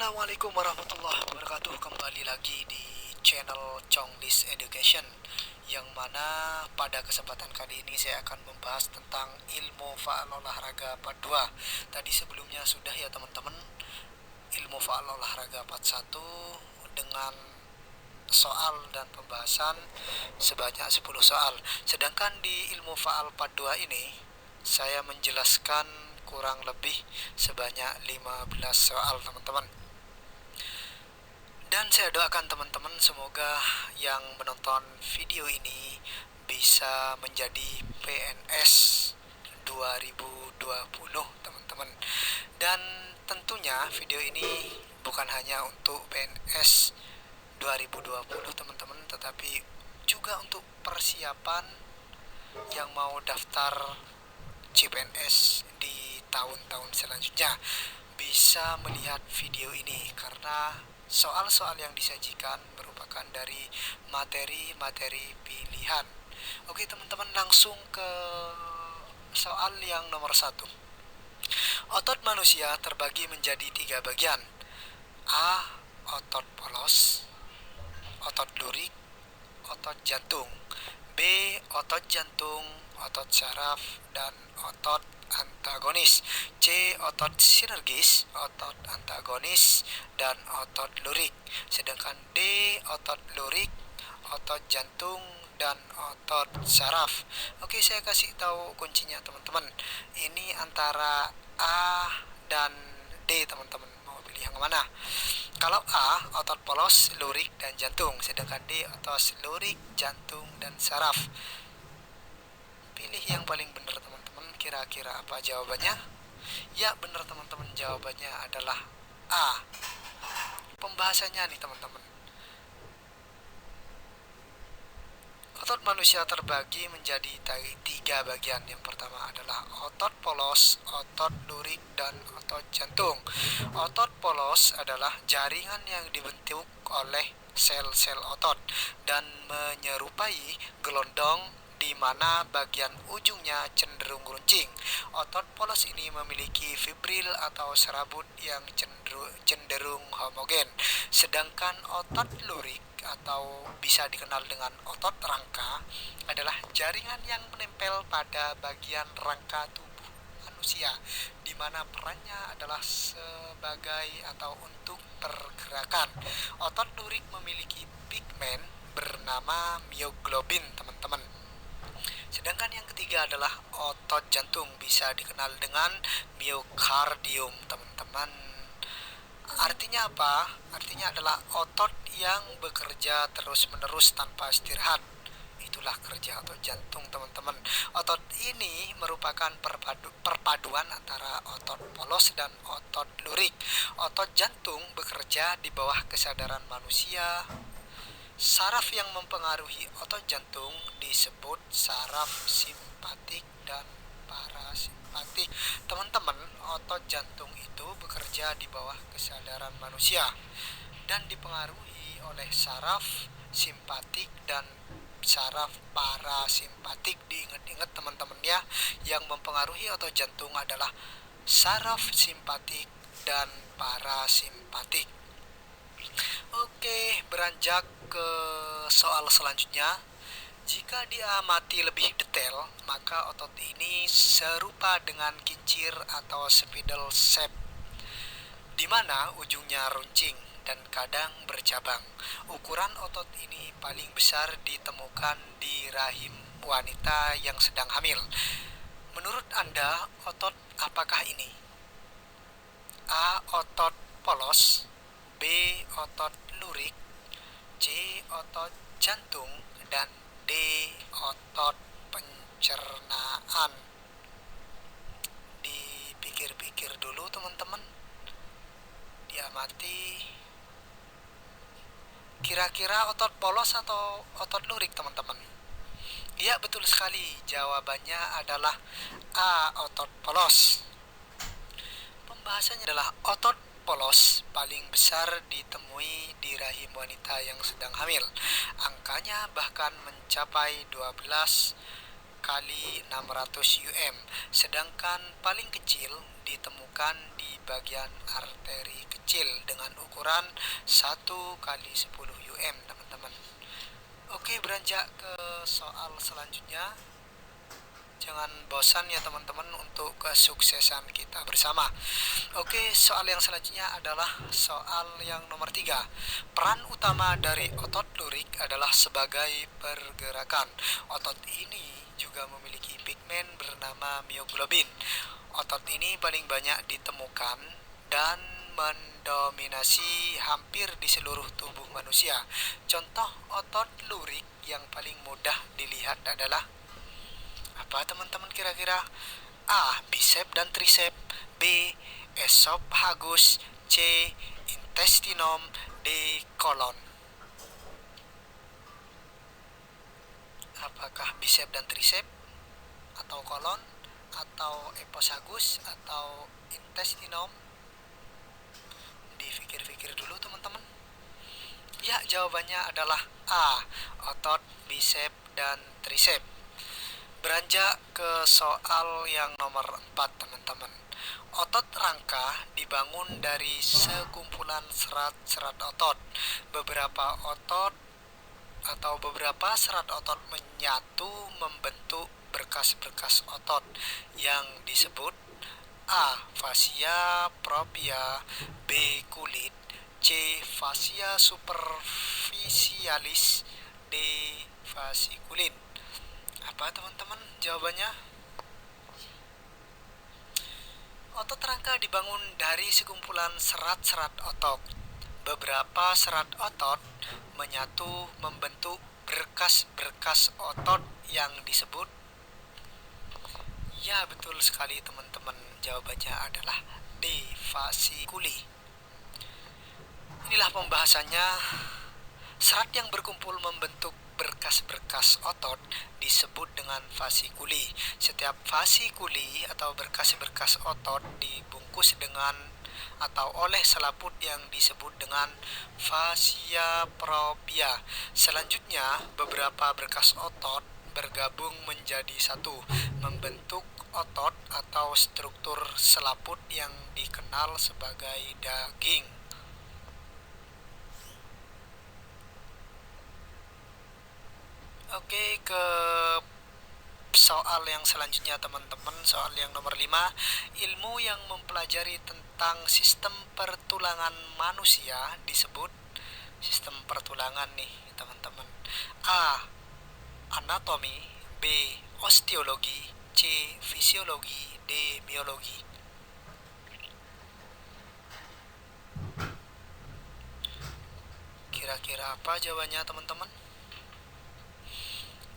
Assalamualaikum warahmatullahi wabarakatuh. Kembali lagi di channel Chonglis Education, yang mana pada kesempatan kali ini saya akan membahas tentang ilmu faal olahraga part 2. Tadi sebelumnya sudah ya teman-teman, ilmu faal olahraga part 1 dengan soal dan pembahasan sebanyak 10 soal. Sedangkan di ilmu faal part 2 ini saya menjelaskan kurang lebih sebanyak 15 soal teman-teman. Dan saya doakan teman-teman semoga yang menonton video ini bisa menjadi PNS 2020 teman-teman. Dan tentunya video ini bukan hanya untuk PNS 2020 teman-teman, tetapi juga untuk persiapan yang mau daftar CPNS di tahun-tahun selanjutnya bisa melihat video ini, karena soal-soal yang disajikan merupakan dari materi-materi pilihan. Oke teman-teman, langsung ke soal yang nomor 1. Otot manusia terbagi menjadi 3 bagian. A. Otot polos, otot lurik, otot jantung. B. Otot jantung, otot saraf, dan otot antagonis. C. Otot sinergis, otot antagonis, dan otot lurik. Sedangkan D. Otot lurik, otot jantung, dan otot saraf. Oke, saya kasih tahu kuncinya teman-teman. Ini antara A dan D teman-teman. Mau pilih yang mana? Kalau A, otot polos, lurik, dan jantung. Sedangkan D, otot lurik, jantung, dan saraf. Pilih yang paling benar teman-teman. Kira-kira apa jawabannya? Ya benar teman-teman, jawabannya adalah A. Pembahasannya nih teman-teman. Otot manusia terbagi menjadi 3 bagian. Yang pertama adalah otot polos, otot lurik, dan otot jantung. Otot polos adalah jaringan yang dibentuk oleh sel-sel otot dan menyerupai gelondong di mana bagian ujungnya cenderung runcing. Otot polos ini memiliki fibril atau serabut yang cenderung homogen. Sedangkan otot lurik atau bisa dikenal dengan otot rangka adalah jaringan yang menempel pada bagian rangka tubuh manusia, di mana perannya adalah sebagai atau untuk pergerakan. Otot lurik memiliki pigmen bernama mioglobin teman-teman. Sedangkan yang ketiga adalah otot jantung, bisa dikenal dengan miokardium teman-teman. Artinya apa? Artinya adalah otot yang bekerja terus-menerus tanpa istirahat. Itulah kerja otot jantung teman-teman. Otot ini merupakan perpaduan antara otot polos dan otot lurik. Otot jantung bekerja di bawah kesadaran manusia. Saraf yang mempengaruhi otot jantung disebut saraf simpatik dan parasimpatik. Teman-teman, otot jantung itu bekerja di bawah kesadaran manusia dan dipengaruhi oleh saraf simpatik dan saraf parasimpatik. Diingat-ingat teman-teman ya, yang mempengaruhi otot jantung adalah saraf simpatik dan parasimpatik. Oke, beranjak ke soal selanjutnya. Jika diamati lebih detail, maka otot ini serupa dengan kincir atau spindle shape, di mana ujungnya runcing dan kadang bercabang. Ukuran otot ini paling besar ditemukan di rahim wanita yang sedang hamil. Menurut Anda, otot apakah ini? A. Otot polos, B. Otot lurik, C. Otot jantung, dan D. Otot pencernaan. Dipikir-pikir dulu teman-teman, diamati. Kira-kira otot polos atau otot lurik teman-teman? Ya betul sekali, jawabannya adalah A. Otot polos. Pembahasannya adalah otot polos paling besar ditemui di rahim wanita yang sedang hamil. Angkanya bahkan mencapai 12 kali 600 UM, sedangkan paling kecil ditemukan di bagian arteri kecil dengan ukuran 1 kali 10 mm, teman-teman. Oke, beranjak ke soal selanjutnya. Jangan bosan ya teman-teman untuk kesuksesan kita bersama. Oke, soal yang selanjutnya adalah soal yang nomor 3. Peran utama dari otot lurik adalah sebagai pergerakan. Otot ini juga memiliki pigmen bernama mioglobin. Otot ini paling banyak ditemukan dan mendominasi hampir di seluruh tubuh manusia. Contoh otot lurik yang paling mudah dilihat adalah apa teman-teman kira-kira? A. Bisep dan trisep. B. Esophagus. C. Intestinum. D. Kolon. Apakah bisep dan trisep? Atau kolon? Atau esophagus? Atau intestinum? Dipikir-pikir dulu teman-teman. Ya, jawabannya adalah A. Otot bisep dan trisep. Beranjak ke soal yang nomor 4, teman-teman. Otot rangka dibangun dari sekumpulan serat-serat otot. Beberapa serat otot menyatu membentuk berkas-berkas otot yang disebut A. Fascia propria. B. Kulit. C. Fascia superficialis. D. Fasciculin. Apa teman-teman jawabannya? Otot rangka dibangun dari sekumpulan serat-serat otot. Beberapa serat otot menyatu membentuk berkas-berkas otot yang disebut. Ya, betul sekali teman-teman. Jawabannya adalah D. Fasciculi. Inilah pembahasannya. Serat yang berkumpul membentuk berkas-berkas otot disebut dengan fasikuli. Setiap fasikuli atau berkas-berkas otot dibungkus dengan atau oleh selaput yang disebut dengan fascia propria. Selanjutnya, beberapa berkas otot bergabung menjadi satu, membentuk otot atau struktur selaput yang dikenal sebagai daging. Oke, ke soal yang selanjutnya teman-teman, soal yang nomor 5. Ilmu yang mempelajari tentang sistem pertulangan manusia disebut sistem pertulangan nih teman-teman. A. Anatomi. B. Osteologi. C. Fisiologi. D. Biologi. Kira-kira apa jawabannya teman-teman?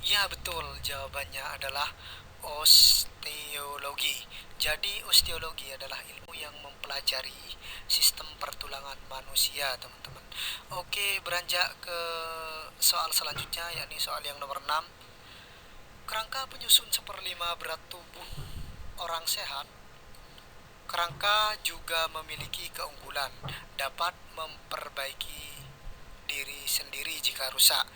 Ya, betul, jawabannya adalah osteologi. Jadi osteologi adalah ilmu yang mempelajari sistem pertulangan manusia, teman-teman. Oke, beranjak ke soal selanjutnya, yakni soal yang nomor 6. Kerangka penyusun seperlima berat tubuh orang sehat. Kerangka juga memiliki keunggulan, dapat memperbaiki diri sendiri jika rusak.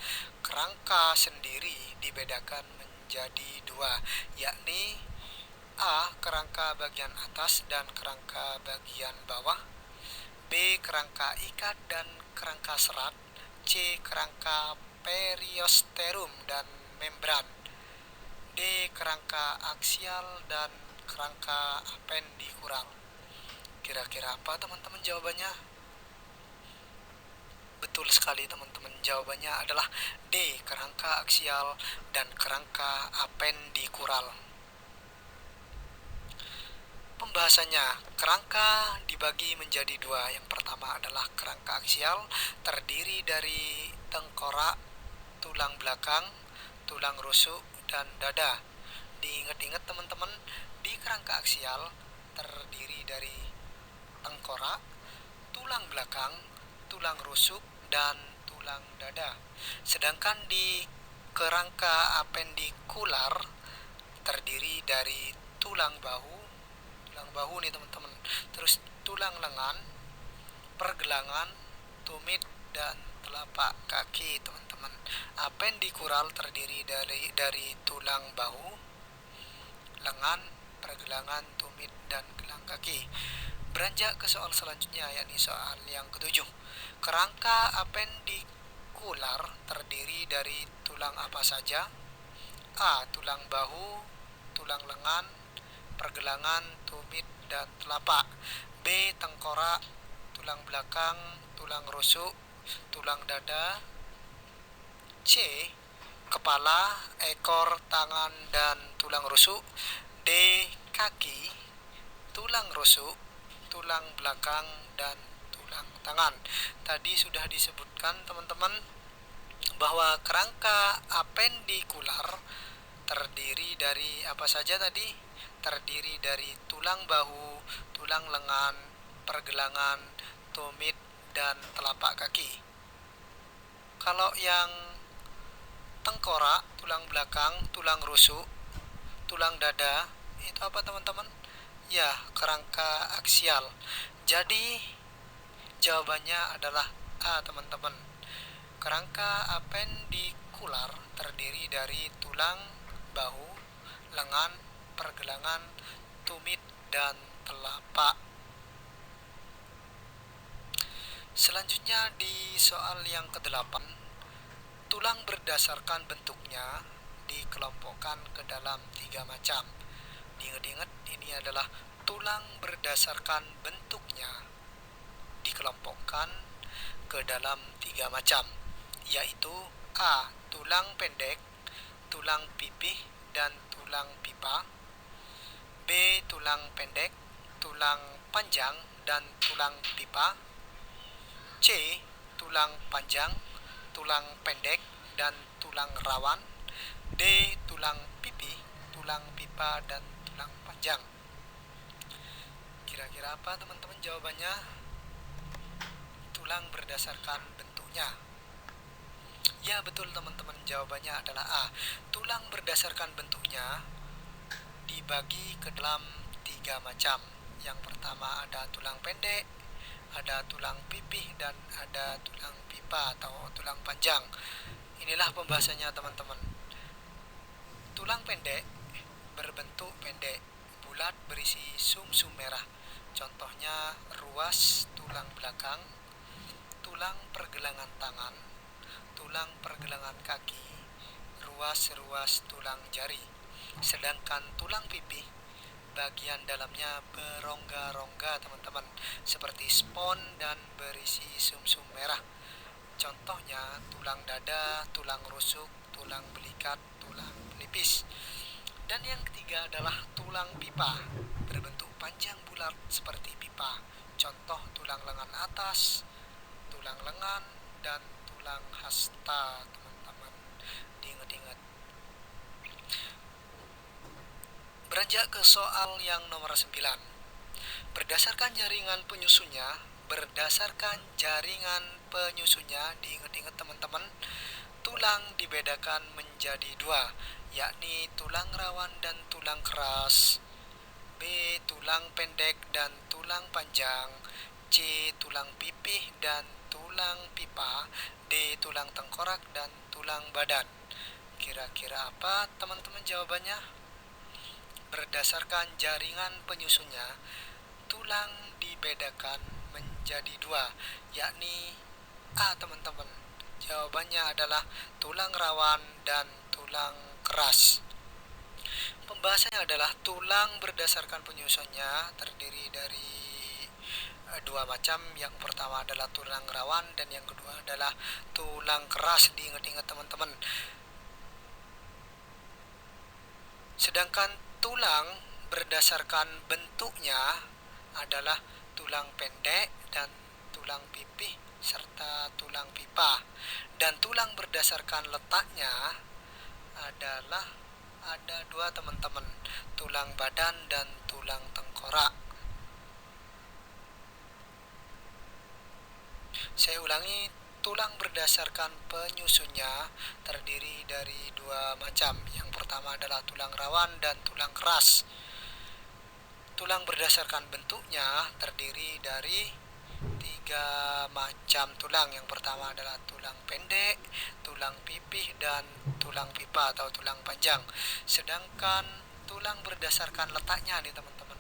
Kerangka sendiri dibedakan menjadi dua, yakni A. Kerangka bagian atas dan kerangka bagian bawah. B. Kerangka ikat dan kerangka serat. C. Kerangka periosteum dan membran. D. Kerangka aksial dan kerangka apendikular. Kira-kira apa teman-teman jawabannya? Betul sekali teman-teman, jawabannya adalah D. Kerangka aksial dan kerangka apendikular. Pembahasannya, kerangka dibagi menjadi dua. Yang pertama adalah kerangka aksial, terdiri dari tengkorak, tulang belakang, tulang rusuk, dan dada. Diingat-ingat teman-teman, di kerangka aksial terdiri dari tengkorak, tulang belakang, tulang rusuk, dan tulang dada. Sedangkan di kerangka apendikular terdiri dari tulang bahu nih teman-teman, terus tulang lengan, pergelangan, tumit, dan telapak kaki teman-teman. Apendikular terdiri dari tulang bahu, lengan, pergelangan, tumit, dan gelang kaki. Beranjak ke soal selanjutnya, yakni soal yang ketujuh. Kerangka apendikular terdiri dari tulang apa saja? A. Tulang bahu, tulang lengan, pergelangan, tumit, dan telapak. B. Tengkorak, tulang belakang, tulang rusuk, tulang dada. C. Kepala, ekor, tangan, dan tulang rusuk. D. Kaki, tulang rusuk, tulang belakang, dan tulang tangan. Tadi sudah disebutkan teman-teman bahwa kerangka apendikular terdiri dari apa saja tadi? Terdiri dari tulang bahu, tulang lengan, pergelangan, tumit, dan telapak kaki. Kalau yang tengkorak, tulang belakang, tulang rusuk, tulang dada, itu apa teman-teman? Ya, kerangka aksial. Jadi jawabannya adalah A teman-teman. Kerangka apendikular terdiri dari tulang bahu, lengan, pergelangan, tumit, dan telapak. Selanjutnya di soal yang ke-8, tulang berdasarkan bentuknya dikelompokkan ke dalam 3 macam. Diingat-ingat, ini adalah tulang berdasarkan bentuknya dikelompokkan ke dalam 3 macam, yaitu A. Tulang pendek, tulang pipih, dan tulang pipa. B. Tulang pendek, tulang panjang, dan tulang pipa. C. Tulang panjang, tulang pendek, dan tulang rawan. D. Tulang pipih, tulang pipa, dan tulang panjang. Kira-kira apa teman-teman jawabannya? Tulang berdasarkan bentuknya. Ya, betul teman-teman, jawabannya adalah A. Tulang berdasarkan bentuknya dibagi ke dalam 3 macam. Yang pertama ada tulang pendek, ada tulang pipih, dan ada tulang pipa atau tulang panjang. Inilah pembahasannya teman-teman. Tulang pendek berbentuk pendek, bulat, berisi sum-sum merah. Contohnya ruas tulang belakang, tulang pergelangan tangan, tulang pergelangan kaki, ruas-ruas tulang jari. Sedangkan tulang pipih bagian dalamnya berongga-rongga teman-teman, seperti spons dan berisi sum-sum merah. Contohnya tulang dada, tulang rusuk, tulang belikat, tulang pelipis. Dan yang ketiga adalah tulang pipa, berbentuk panjang bulat seperti pipa. Contoh tulang lengan atas, tulang lengan, dan tulang hasta teman-teman. Diingat-ingat. Beranjak ke soal yang nomor 9. Berdasarkan jaringan penyusunnya, diingat-ingat teman-teman, tulang dibedakan menjadi 2, yakni tulang rawan dan tulang keras. B. Tulang pendek dan tulang panjang. C. Tulang pipih dan tulang pipa. D. Tulang tengkorak dan tulang badan. Kira-kira apa teman-teman jawabannya? Berdasarkan jaringan penyusunnya, tulang dibedakan menjadi 2, yakni A teman-teman. Jawabannya adalah tulang rawan dan tulang keras. Pembahasannya adalah tulang berdasarkan penyusunnya terdiri dari 2 macam. Yang pertama adalah tulang rawan dan yang kedua adalah tulang keras. Diingat-ingat teman-teman. Sedangkan tulang berdasarkan bentuknya adalah tulang pendek dan tulang pipih serta tulang pipa. Dan tulang berdasarkan letaknya adalah ada 2 teman-teman, tulang badan dan tulang tengkorak. Saya ulangi, tulang berdasarkan penyusunnya terdiri dari 2 macam. Yang pertama adalah tulang rawan dan tulang keras. Tulang berdasarkan bentuknya terdiri dari 3 macam tulang. Yang pertama adalah tulang pendek, tulang pipih, dan tulang pipa atau tulang panjang. Sedangkan tulang berdasarkan letaknya nih teman-teman,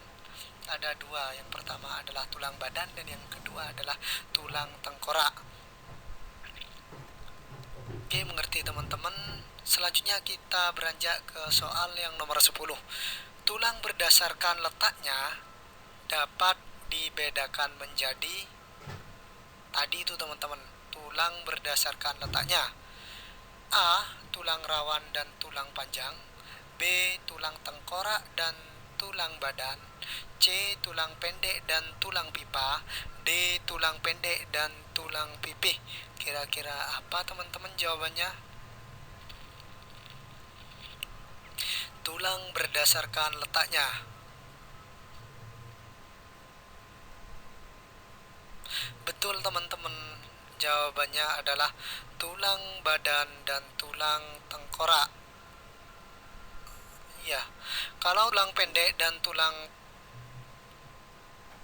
ada dua. Yang pertama adalah tulang badan dan yang kedua adalah tulang tengkorak. Oke, mengerti teman-teman? Selanjutnya kita beranjak ke soal yang nomor 10. Tulang berdasarkan letaknya dapat dibedakan menjadi, tadi itu teman-teman, tulang berdasarkan letaknya: A. Tulang rawan dan tulang panjang, B. Tulang tengkorak dan tulang badan, C. Tulang pendek dan tulang pipa, D. Tulang pendek dan tulang pipih. Kira-kira apa teman-teman jawabannya? Tulang berdasarkan letaknya. Betul teman-teman, jawabannya adalah tulang badan dan tulang tengkorak. Ya, kalau tulang pendek dan tulang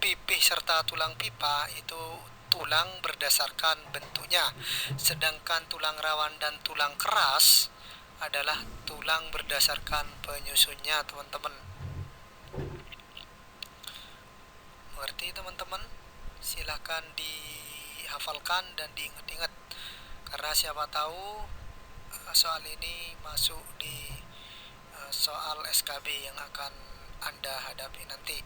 pipih serta tulang pipa itu tulang berdasarkan bentuknya, sedangkan tulang rawan dan tulang keras adalah tulang berdasarkan penyusunnya teman-teman. Mengerti teman-teman? Silahkan dihafalkan dan diingat-ingat, karena siapa tahu soal ini masuk di soal SKB yang akan Anda hadapi nanti.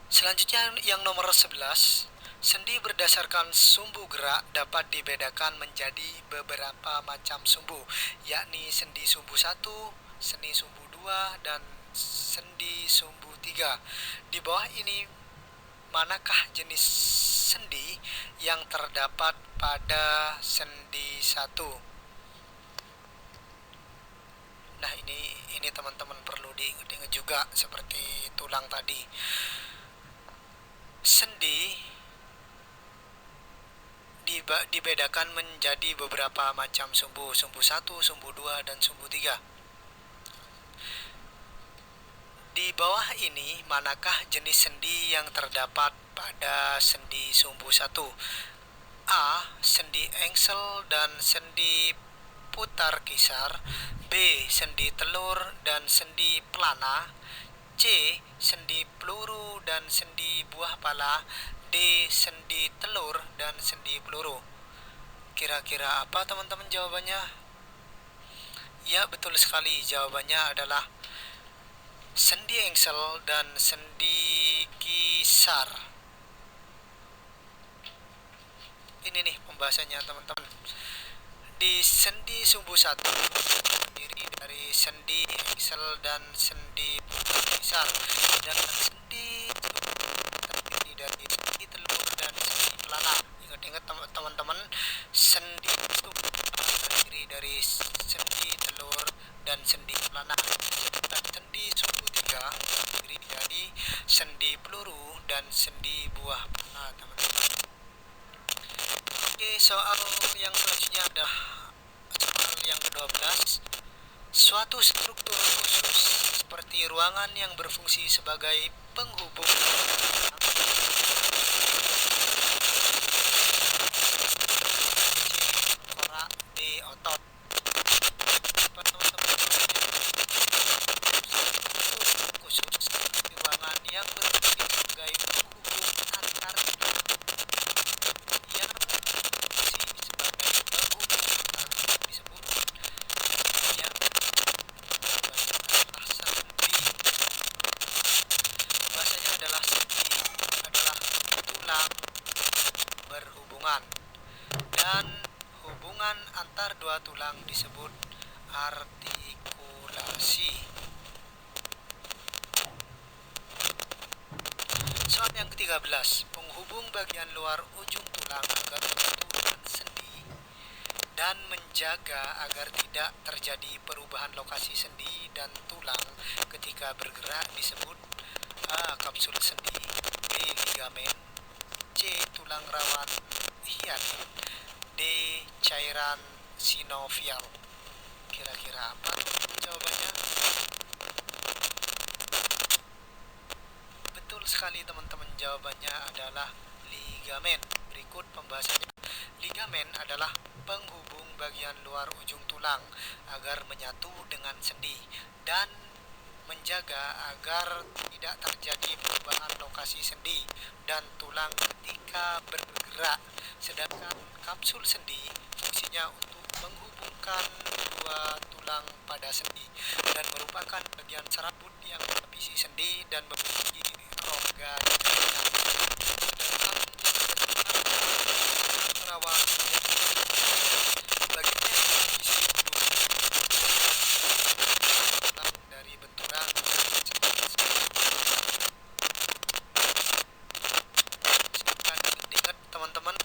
Selanjutnya yang nomor 11, sendi berdasarkan sumbu gerak dapat dibedakan menjadi beberapa macam sumbu, yakni sendi sumbu 1, sendi sumbu 2, dan sendi sumbu 3. Di bawah ini manakah jenis sendi yang terdapat pada sendi 1? Nah, ini teman-teman perlu diingat juga seperti tulang tadi. Sendi dibedakan menjadi beberapa macam sumbu, sumbu 1, sumbu 2, dan sumbu 3. Di bawah ini manakah jenis sendi yang terdapat pada sendi sumbu 1? A. Sendi engsel dan sendi putar kisar, B. Sendi telur dan sendi pelana, C. Sendi peluru dan sendi buah pala, D. Sendi telur dan sendi peluru. Kira-kira apa teman-teman jawabannya? Ya, betul sekali, jawabannya adalah sendi engsel dan sendi kisar. Ini nih pembahasannya teman-teman. Di sendi sumbu 1 terdiri dari sendi engsel dan sendi kisar, sedangkan sendi terdiri dari sendi telur dan sendi pelana. Ingat-ingat teman-teman, sendi itu terdiri dari sendi telur dan sendi pelana, sedangkan sendi sumbu 3 terdiri dari sendi peluru dan sendi buah pala, teman-teman. Oke, soal yang selanjutnya adalah soal yang ke-12. Suatu struktur khusus seperti ruangan yang berfungsi sebagai penghubung korak di otot. Khusus ruangan yang berfungsi sebagai penghubung antar berhubungan, dan hubungan antar dua tulang disebut artikulasi. Soal yang ke-13, penghubung bagian luar ujung tulang agar menyatu dengan sendi dan menjaga agar tidak terjadi perubahan lokasi sendi dan tulang ketika bergerak disebut A. Kapsul sendi, B. Ligamen, C. Tulang rawan hiatin, D. Cairan sinovial. Kira-kira apa jawabannya? Betul sekali teman-teman, jawabannya adalah ligamen. Berikut pembahasannya. Ligamen adalah penghubung bagian luar ujung tulang agar menyatu dengan sendi dan menjaga agar tidak terjadi perubahan lokasi sendi dan tulang ketika bergerak. Sedangkan kapsul sendi fungsinya untuk menghubungkan dua tulang pada sendi dan merupakan bagian serabut yang melapisi sendi dan memiliki rongga di dalamnya. Sedangkan rawa bagiannya melapisi kedua tulang dari benturan. Silakan diingat teman-teman.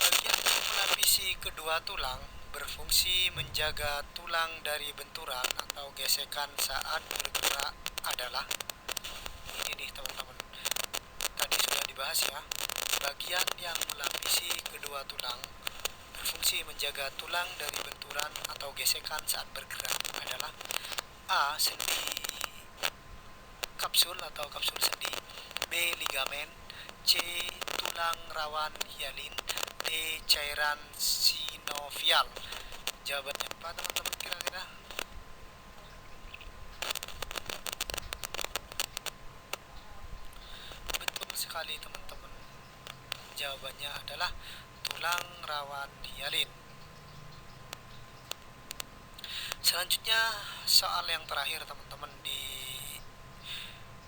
Bagian yang melapisi kedua tulang berfungsi menjaga tulang dari benturan atau gesekan saat bergerak adalah ini nih teman-teman. Tadi sudah dibahas ya. Bagian yang melapisi kedua tulang berfungsi menjaga tulang dari benturan atau gesekan saat bergerak adalah A. Sendi kapsul atau kapsul sendi, B. Ligamen, C. Tulang rawan hialin, D. Cairan sinovial. Jawabannya apa teman-teman kira-kira? Betul sekali teman-teman. Jawabannya adalah tulang rawan hialin. Selanjutnya soal yang terakhir teman-teman di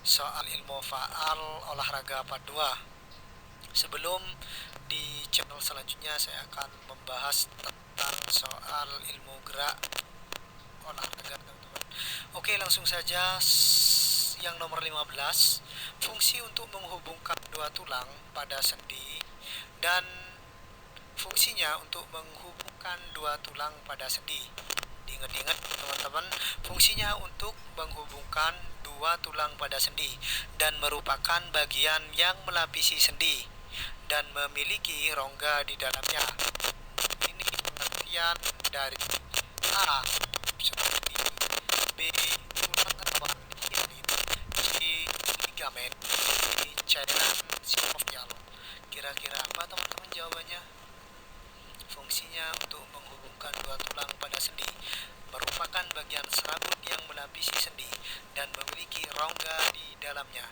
soal ilmu faal olahraga part 2. Sebelum di channel selanjutnya saya akan membahas tentang soal ilmu gerak olahraga teman-teman. Oke, langsung saja yang nomor 15. Fungsi untuk menghubungkan dua tulang pada sendi dan fungsinya untuk menghubungkan dua tulang pada sendi. Diingat-ingat teman-teman, fungsinya untuk menghubungkan dua tulang pada sendi dan merupakan bagian yang melapisi sendi dan memiliki rongga di dalamnya. Ini pengertian dari A. Seperti B. Tulang rawan hialin, C. Ligamen, D. Cairan sinovial. Kira-kira apa teman-teman jawabannya? Fungsinya untuk menghubungkan dua tulang pada sendi, merupakan bagian serabut yang melapisi sendi dan memiliki rongga di dalamnya.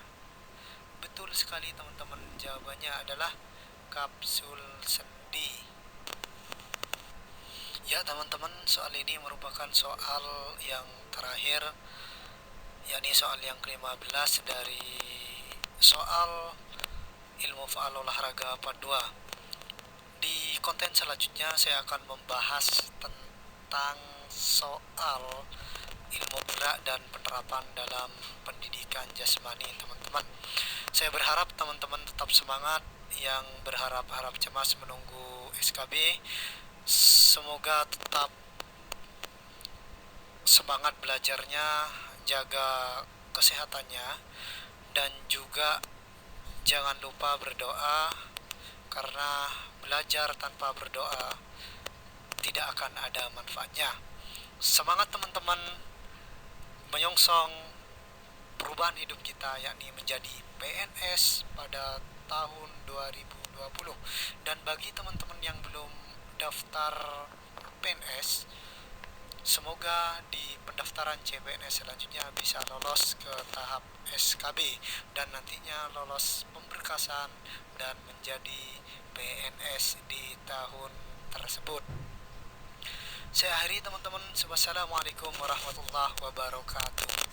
Betul sekali teman-teman, jawabannya adalah kapsul sendi. Ya teman-teman, soal ini merupakan soal yang terakhir, yakni soal yang ke-15 dari soal ilmu faal olahraga part 2. Di konten selanjutnya saya akan membahas tentang soal ilmu gerak dan penerapan dalam pendidikan jasmani teman-teman. Saya berharap teman-teman tetap semangat, yang berharap-harap cemas menunggu SKB. Semoga tetap semangat belajarnya, jaga kesehatannya, dan juga jangan lupa berdoa, karena belajar tanpa berdoa tidak akan ada manfaatnya. Semangat teman-teman menyongsong perubahan hidup kita, yakni menjadi PNS pada tahun 2020. Dan bagi teman-teman yang belum daftar PNS, semoga di pendaftaran CPNS selanjutnya bisa lolos ke tahap SKB dan nantinya lolos pemberkasan dan menjadi PNS di tahun tersebut. Saya akhiri teman-teman. Wassalamualaikum warahmatullahi wabarakatuh.